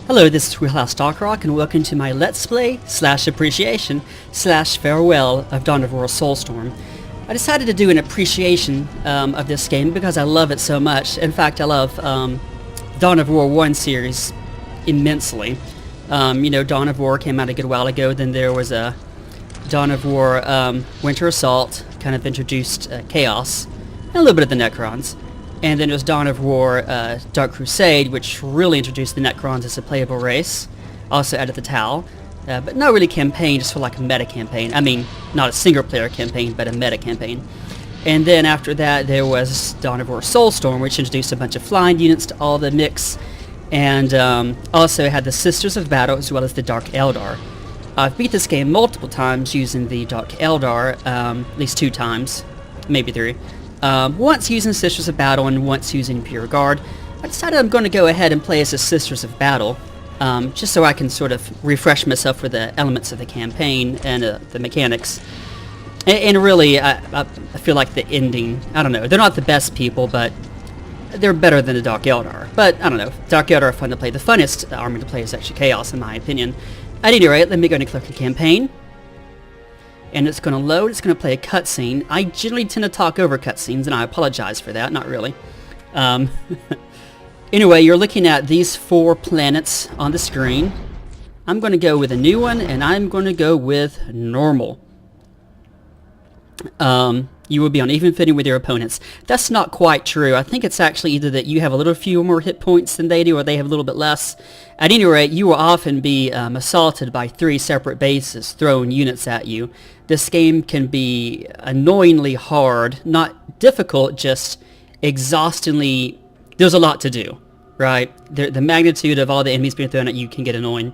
Hello, this is Wheelhouse Rock, and welcome to my Let's Play / appreciation / farewell of Dawn of War Soulstorm. I decided to do an appreciation of this game because I love it so much. In fact, I love Dawn of War 1 series immensely. You know, Dawn of War came out a good while ago. Then there was a Dawn of War Winter Assault, kind of introduced Chaos, and a little bit of the Necrons. And then it was Dawn of War Dark Crusade, which really introduced the Necrons as a playable race. Also added the Tau. But not really campaign, just for like a meta campaign. I mean, not a single player campaign, but a meta campaign. And then after that, there was Dawn of War Soulstorm, which introduced a bunch of flying units to all the mix. And also had the Sisters of Battle, as well as the Dark Eldar. I've beat this game multiple times using the Dark Eldar, at least 2 times, maybe 3. Once using Sisters of Battle and once using Pure Guard. I decided I'm going to go ahead and play as the Sisters of Battle, just so I can sort of refresh myself with the elements of the campaign and the mechanics. And really, I feel like the ending, I don't know, they're not the best people, but they're better than the Dark Eldar. But, I don't know, Dark Eldar are fun to play. The funnest army to play is actually Chaos, in my opinion. At any rate, let me go and click on Campaign. And it's going to load, it's going to play a cutscene. I generally tend to talk over cutscenes, and I apologize for that, not really. Anyway, you're looking at these 4 planets on the screen. I'm going to go with a new one, and I'm going to go with Normal. You will be on even footing with your opponents. That's not quite true. I think it's actually either that you have a little few more hit points than they do, or they have a little bit less. At any rate, you will often be assaulted by 3 separate bases throwing units at you. This game can be annoyingly hard, not difficult, just exhaustingly. There's a lot to do, right? The magnitude of all the enemies being thrown at you can get annoying.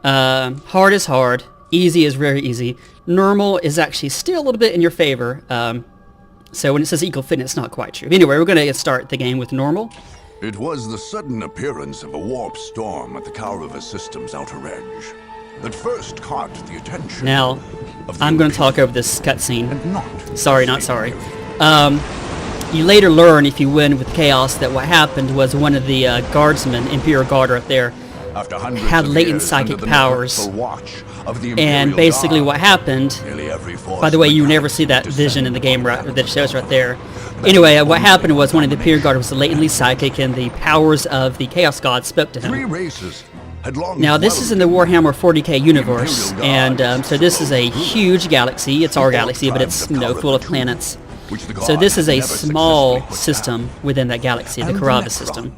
Hard is hard. Easy is very easy. Normal is actually still a little bit in your favor. So when it says equal fitness, it's not quite true. Anyway, we're going to start the game with Normal. It was the sudden appearance of a warp storm at the Kaurava system's outer edge that first caught the attention. Now, I'm going to talk over this cutscene. Sorry, not sorry. You later learn, if you win with Chaos, that what happened was one of the guardsmen, Imperial Guard up there, had latent psychic powers. And basically what happened, by the way, you never see that vision in the game that shows right there. Anyway, what happened was one of the Imperial Guard was latently psychic, and the powers of the Chaos God spoke to him. Now, this is in the Warhammer 40k universe, and so this is a huge galaxy. It's our galaxy, but it's, you know, full of planets. So this is a small system within that galaxy, the Kaurava system.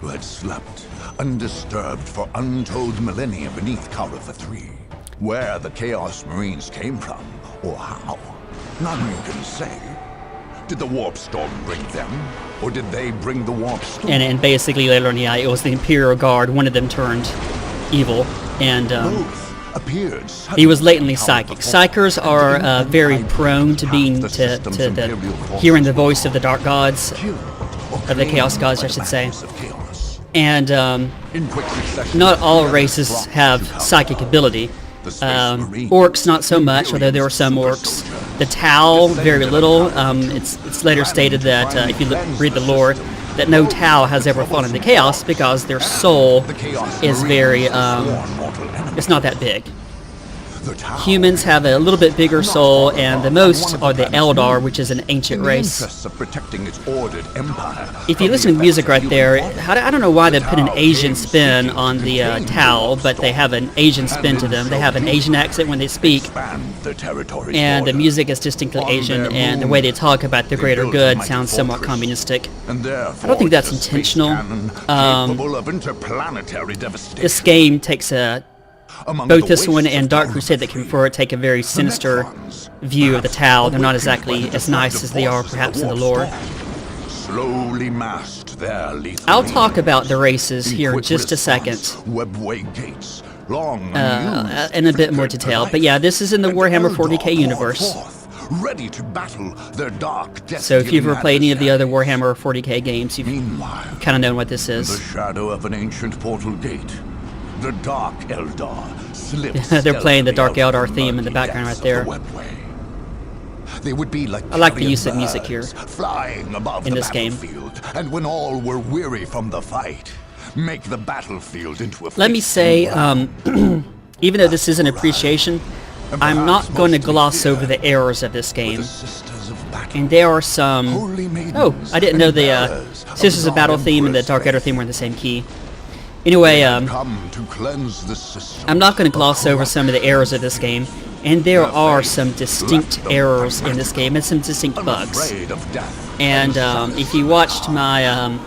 Who had slept undisturbed for untold millennia beneath Kaurava 3. Where the Chaos Marines came from, or how, none can say. Did the warp storm bring them, or did they bring the warp storm? And basically later on, yeah, it was the Imperial Guard. One of them turned evil, and both appeared. He was latently psychic. Psychers are very prone to being hearing the voice of the Dark Gods, of the Chaos Gods, I should say. And not all races have psychic ability. Orcs not so much, although there are some orcs. The Tau, very little. It's later stated that if you read the lore, that no Tau has ever fallen into Chaos because their soul is very, it's not that big. Humans have a little bit bigger soul, and the most are the Eldar, which is an ancient race. If you listen to the music right there, I don't know why they put an Asian spin on the Tau, but they have an Asian spin to them. They have an Asian accent when they speak, and the music is distinctly Asian, and the way they talk about the greater good sounds somewhat communistic. I don't think that's intentional. This game takes both this one and Dark Crusade that came before take a very sinister view of the Tau. They're not exactly as nice as they are perhaps in the lore. I'll talk about the races here in just a second. In a bit more detail. But yeah, this is in the Warhammer 40k universe. So if you've ever played any of the other Warhammer 40k games, you've kind of known what this is. The shadow of an ancient portal gate. The Dark Eldar slips. They're playing the Dark Eldar theme in the background right there. They would be like I like the use of music here flying above in the this game. And when all were weary from the fight, Make the battlefield into a let me say, even though this is an appreciation, I'm not going to gloss over the errors of this game. And there are some... Oh, I didn't know the Sisters of Battle theme and the Dark Elder theme were in the same key. Anyway, I'm not going to gloss over some of the errors of this game. And there are some distinct errors in this game and some distinct bugs. And if you watched my...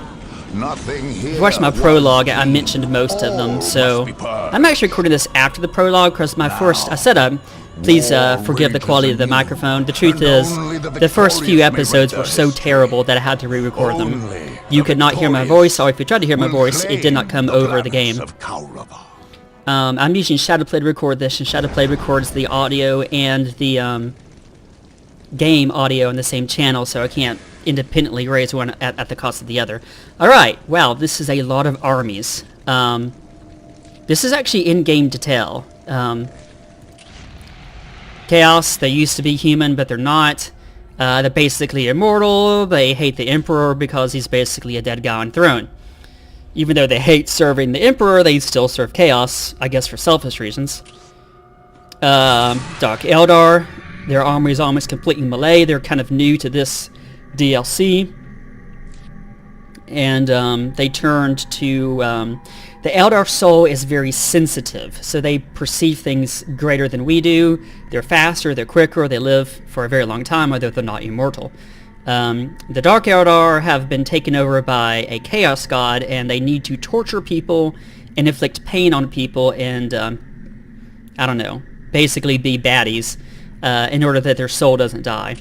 If you watched my prologue, I mentioned most of them, so I'm actually recording this after the prologue because my first, I said please forgive the quality of the microphone. The truth is, the first few episodes were so terrible that I had to re-record them. You could not hear my voice, or if you tried to hear my voice, it did not come over the game. I'm using Shadowplay to record this, and Shadowplay records the audio and the game audio on the same channel, so I can't independently raise one at the cost of the other. Alright, wow, this is a lot of armies. This is actually in-game detail. Chaos, they used to be human, but they're not. They're basically immortal. They hate the Emperor because he's basically a dead guy on the throne. Even though they hate serving the Emperor, they still serve Chaos, I guess for selfish reasons. Dark Eldar, their army is almost completely melee. They're kind of new to this DLC, and they turned to the Eldar soul is very sensitive, so they perceive things greater than we do. They're faster, they're quicker, they live for a very long time, although they're not immortal. The Dark Eldar have been taken over by a Chaos God, and they need to torture people and inflict pain on people and I don't know, basically be baddies in order that their soul doesn't die.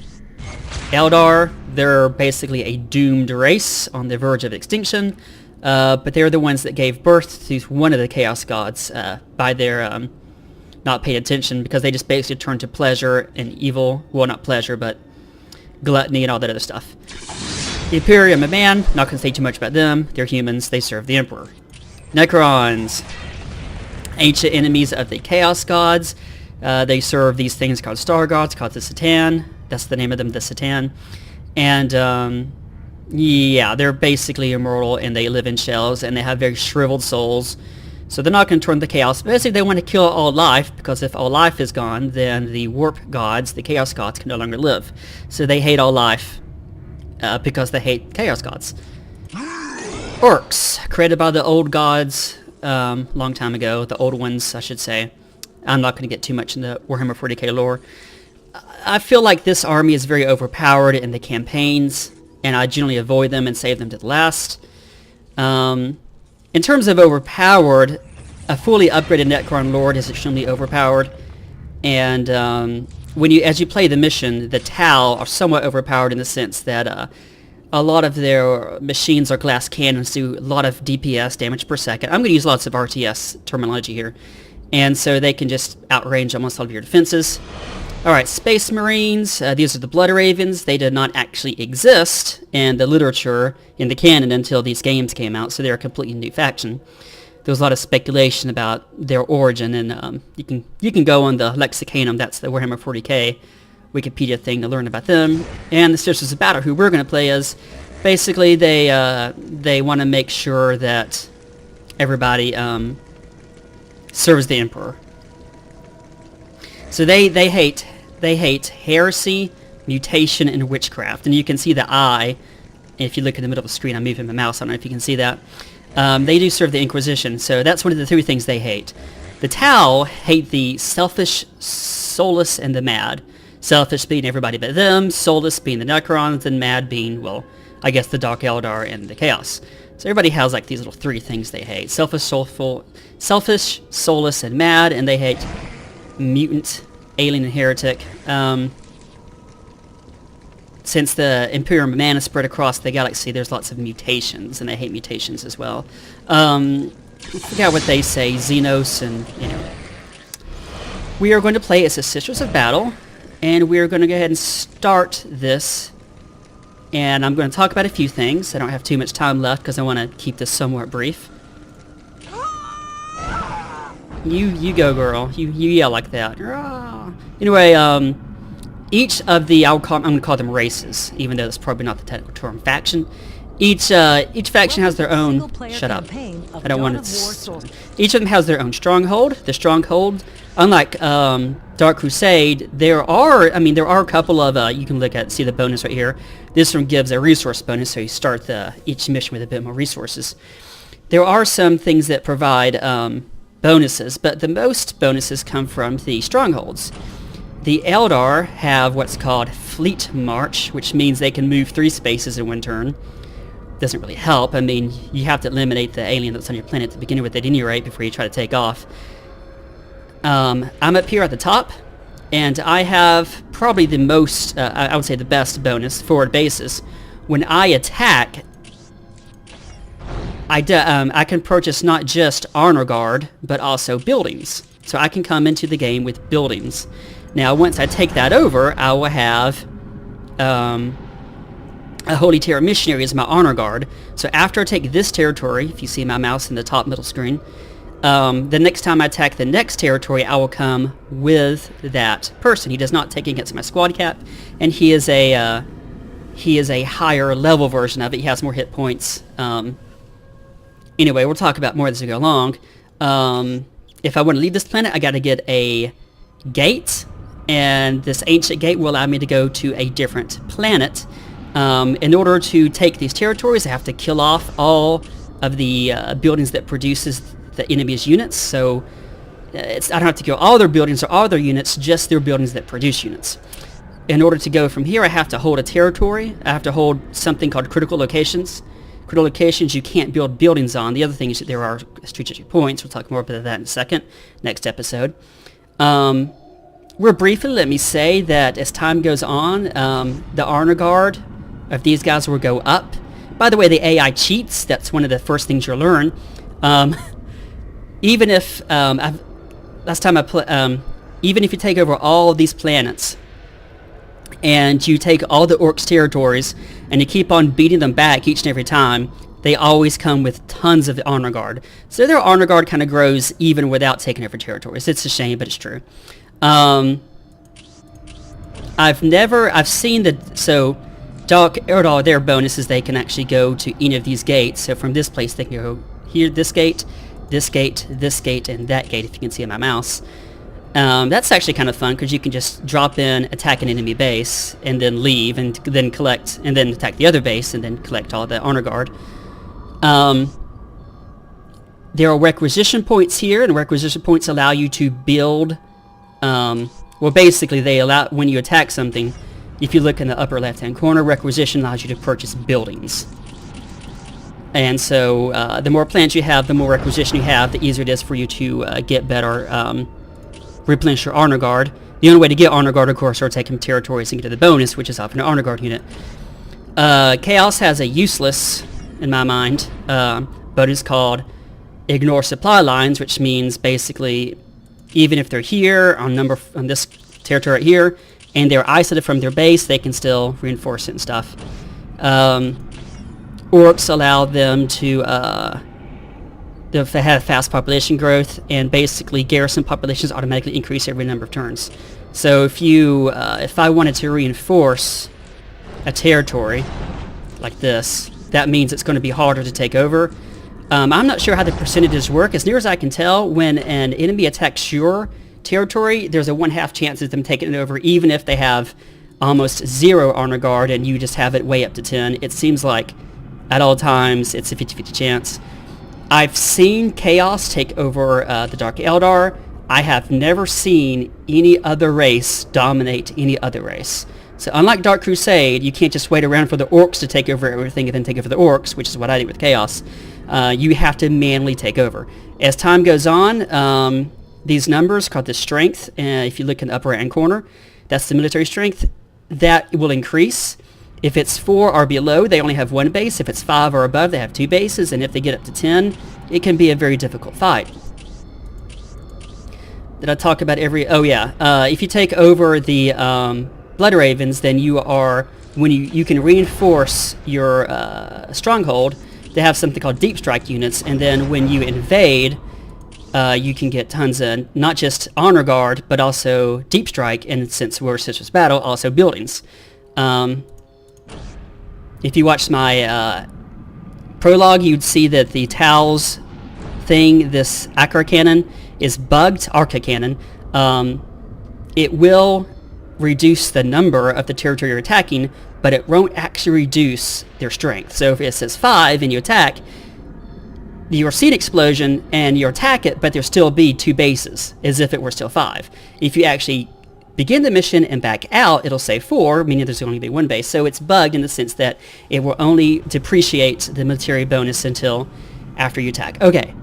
Eldar, they're basically a doomed race on the verge of extinction, but they're the ones that gave birth to one of the Chaos Gods by their not paying attention, because they just basically turned to pleasure and evil. Well, not pleasure, but gluttony and all that other stuff. The Imperium of Man, not going to say too much about them. They're humans. They serve the Emperor. Necrons, ancient enemies of the Chaos Gods. They serve these things called Star Gods, called the Satan. That's the name of them, the Satan. And, yeah, they're basically immortal, and they live in shells, and they have very shriveled souls. So they're not going to turn to chaos. Basically, they want to kill all life, because if all life is gone, then the warp gods, the Chaos Gods, can no longer live. So they hate all life, because they hate Chaos Gods. Orcs, created by the old gods, long time ago. The old ones, I should say. I'm not going to get too much into Warhammer 40k lore. I feel like this army is very overpowered in the campaigns, and I generally avoid them and save them to the last. In terms of overpowered, a fully upgraded Necron Lord is extremely overpowered, and as you play the mission, the Tau are somewhat overpowered in the sense that a lot of their machines are glass cannons, do a lot of DPS, damage per second. I'm going to use lots of RTS terminology here, and so they can just outrange almost all of your defenses. Alright, Space Marines, these are the Blood Ravens. They did not actually exist in the literature, in the canon, until these games came out, so they're a completely new faction. There was a lot of speculation about their origin, and you can go on the Lexicanum, that's the Warhammer 40k Wikipedia thing, to learn about them. And the Sisters of Battle, who we're going to play as, basically they want to make sure that everybody serves the Emperor. So they hate heresy, mutation, and witchcraft. And you can see the eye. If you look in the middle of the screen, I'm moving my mouse. I don't know if you can see that. They do serve the Inquisition, so that's one of the three things they hate. The Tau hate the selfish, soulless, and the mad. Selfish being everybody but them, soulless being the Necrons, and mad being, well, I guess the Dark Eldar and the Chaos. So everybody has like these little three things they hate. Selfish, soulless, and mad, and they hate mutant, alien, and heretic. Since the Imperium of Man is spread across the galaxy, there's lots of mutations, and they hate mutations as well. I forgot what they say, Xenos, and, you know. We are going to play as the Sisters of Battle, and we are going to go ahead and start this. And I'm going to talk about a few things. I don't have too much time left because I want to keep this somewhat brief. You go, girl. You yell like that. Anyway, each of the I'm going to call them races, even though that's probably not the technical term, faction. Each faction has their own. Shut up. I don't want to. Each of them has their own stronghold. The stronghold, unlike Dark Crusade, there are a couple of you can see the bonus right here. This one gives a resource bonus, so you start each mission with a bit more resources. There are some things that provide bonuses, but the most bonuses come from the strongholds. The Eldar have what's called Fleet March, which means they can move 3 spaces in one turn. Doesn't really help. I mean, you have to eliminate the alien that's on your planet to begin with at any rate before you try to take off. I'm up here at the top, and I have probably the most, I would say the best bonus, forward bases. When I attack, I can purchase not just honor guard, but also buildings. So I can come into the game with buildings. Now, once I take that over, I will have a Holy Terror Missionary as my honor guard. So after I take this territory, if you see my mouse in the top middle screen, the next time I attack the next territory, I will come with that person. He does not take against my squad cap, and he is a higher level version of it. He has more hit points. Anyway, we'll talk about more as we go along. If I want to leave this planet, I got to get a gate, and this ancient gate will allow me to go to a different planet. In order to take these territories, I have to kill off all of the buildings that produces the enemy's units. So I don't have to kill all their buildings or all their units, just their buildings that produce units. In order to go from here, I have to hold a territory. I have to hold something called critical locations. Critical locations you can't build buildings on. The other thing is that there are strategic points. We'll talk more about that in a second, next episode. Real briefly, let me say that as time goes on, the honor guard of these guys will go up. By the way, the AI cheats. That's one of the first things you'll learn. Even if even if you take over all of these planets and you take all the orcs' territories and you keep on beating them back each and every time, they always come with tons of honor guard. So their honor guard kind of grows even without taking over territories. It's a shame, but it's true. I've seen Dark Eldar, their bonus is they can actually go to any of these gates. So from this place they can go here, this gate, this gate, this gate, and that gate, if you can see on my mouse. That's actually kind of fun because you can just drop in, attack an enemy base, and then leave, and then collect, and then attack the other base, and then collect all the honor guard. There are requisition points here, and requisition points allow you to build. Well, basically, they allow, when you attack something, if you look in the upper left-hand corner, requisition allows you to purchase buildings. And so, the more plans you have, the more requisition you have, the easier it is for you to get better, replenish your honor guard. The only way to get honor guard, of course, are taking territories and get to the bonus, which is often an honor guard unit. Chaos has a useless, in my mind, but it's called ignore supply lines, which means basically, even if they're here on this territory right here, and they're isolated from their base, they can still reinforce it and stuff. Orcs allow them to have fast population growth, and basically garrison populations automatically increase every number of turns. So if I wanted to reinforce a territory like this, that means it's going to be harder to take over. I'm not sure how the percentages work. As near as I can tell, when an enemy attacks your territory, there's a 1/2 chance of them taking it over, even if they have almost 0 honor guard and you just have it way up to 10. It seems like at all times it's a 50-50 chance. I've seen Chaos take over the Dark Eldar. I have never seen any other race dominate any other race. So unlike Dark Crusade, you can't just wait around for the orcs to take over everything and then take over the orcs, which is what I did with Chaos. You have to manually take over. As time goes on, these numbers called the strength, if you look in the upper right-hand corner, that's the military strength, that will increase. If it's 4 or below, they only have 1 base. If it's 5 or above, they have 2 bases. And if they get up to 10, it can be a very difficult fight. Did I talk about oh yeah, if you take over the Blood Ravens, then you can reinforce your stronghold. They have something called deep strike units, and then when you invade, you can get tons of not just honor guard, but also deep strike, and since we're citrus battle, also buildings. If you watch my prologue, you'd see that the Tao's thing, this Akra cannon, is bugged. Arca cannon. It will reduce the number of the territory you're attacking, but it won't actually reduce their strength. So if it says 5 and you attack, you'll see an explosion and you attack it, but there'll still be 2 bases, as if it were still 5. If you actually begin the mission and back out, it'll say 4, meaning there's only be 1 base. So it's bugged in the sense that it will only depreciate the military bonus until after you attack. Okay.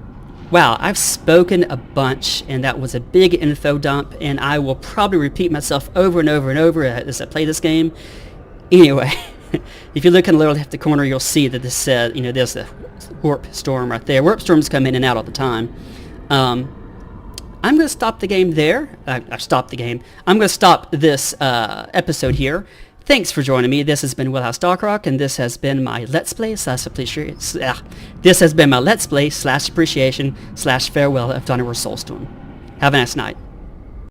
Wow, I've spoken a bunch, and that was a big info dump, and I will probably repeat myself over and over and over as I play this game. Anyway, if you look in the lower left corner, you'll see that this said, there's the warp storm right there. Warp storms come in and out all the time. I'm going to stop the game there. I stopped the game. I'm going to stop this episode here. Thanks for joining me. This has been Willhouse Darkrock, and this has been my Let's Play slash appreciation slash farewell of Dawn of War Soulstorm. Have a nice night.